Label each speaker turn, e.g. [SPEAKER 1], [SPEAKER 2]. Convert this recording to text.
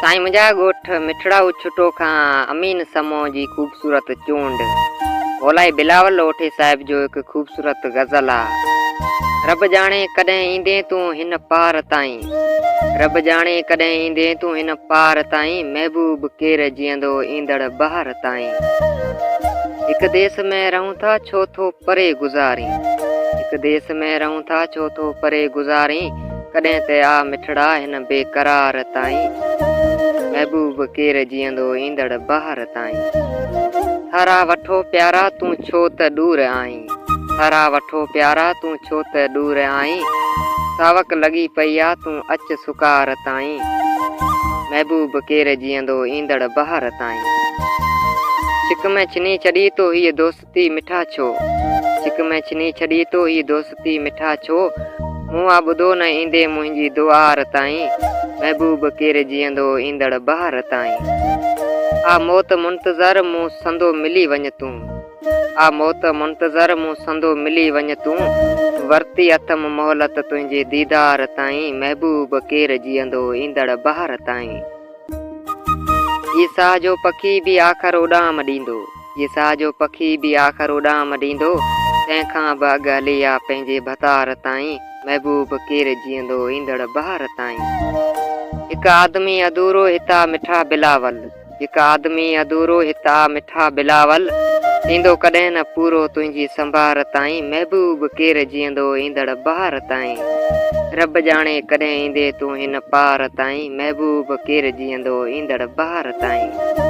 [SPEAKER 1] साईं मुंहिंजा ॻोठ मिठड़ा छुटो खां अमीन समो जी ख़ूबसूरत चूंड मौलाई बिलावल ओठे साहिब जो हिकु ख़ूबसूरत गज़ल आहे। रब जाने कॾहिं ईंदे तूं हिन पार ताईं, रब जाने कॾहिं ईंदे तूं हिन पार ताईं, महबूब केरु जीअंदो ईंदड़ बहार ताईं। हिकु देश में रहूं था छो थो परे गुज़ारी, हिकु देश में रहूं था छो थो परे गुज़ारी, कॾहिं ते आ मिठड़ा हिन बेकरार ताईं, महबूब केरु जीअंदो ईंदड़ बहार ताईं। थारा वठो प्यारा तूं छो त दूर आहीं, थारा वठो प्यारा तूं छो त दूर आहीं, सावक लॻी पई आ तूं अच सुकार ताईं, महबूब केरु जीअंदो ईंदड़ बहार ताईं। चिक में छिनी छॾी तो हीअ दोस्ती मिठा छो, चिक में छिनी छॾी तो हीअ दोस्ती मिठा छो, मूं आ ॿुधो न ईंदे मुंहिंजी दुआर ताईं, महबूब केरु जीअंदो ईंदड़ बहार ताईं। आ मौत मुंतज़र मूं संदो मिली वञ तूं, आ मौत मुंतज़र मूं संदो मिली वञ तूं, वरती अथम मोहलत तुंहिंजे दीदार ताईं, महबूब केरु जीअंदो ईंदड़ बहार ताईं। ये साह जो पखी बि आख़िर उॾाम ॾींदो, ये साह जो पखी बि आख़िर उॾाम ॾींदो, तंहिंखां बि अॻु हली आ पंहिंजे भतार ताईं, महबूब केरु जीअंदो ईंदड़ बहार ताईं। हिकु आदमी अधूरो हिता मिठा बिलावल, हिकु आदमी अधूरो हिता मिठा बिलावल, थींदो कॾहिं न पूरो तुंहिंजी संभार ताईं, महबूब केरु जीअंदो ईंदड़ बहार ताईं। रब जाने कॾहिं ईंदे तूं हिन पार ताईं, महबूब केरु जीअंदो ईंदड़ बहार ताईं।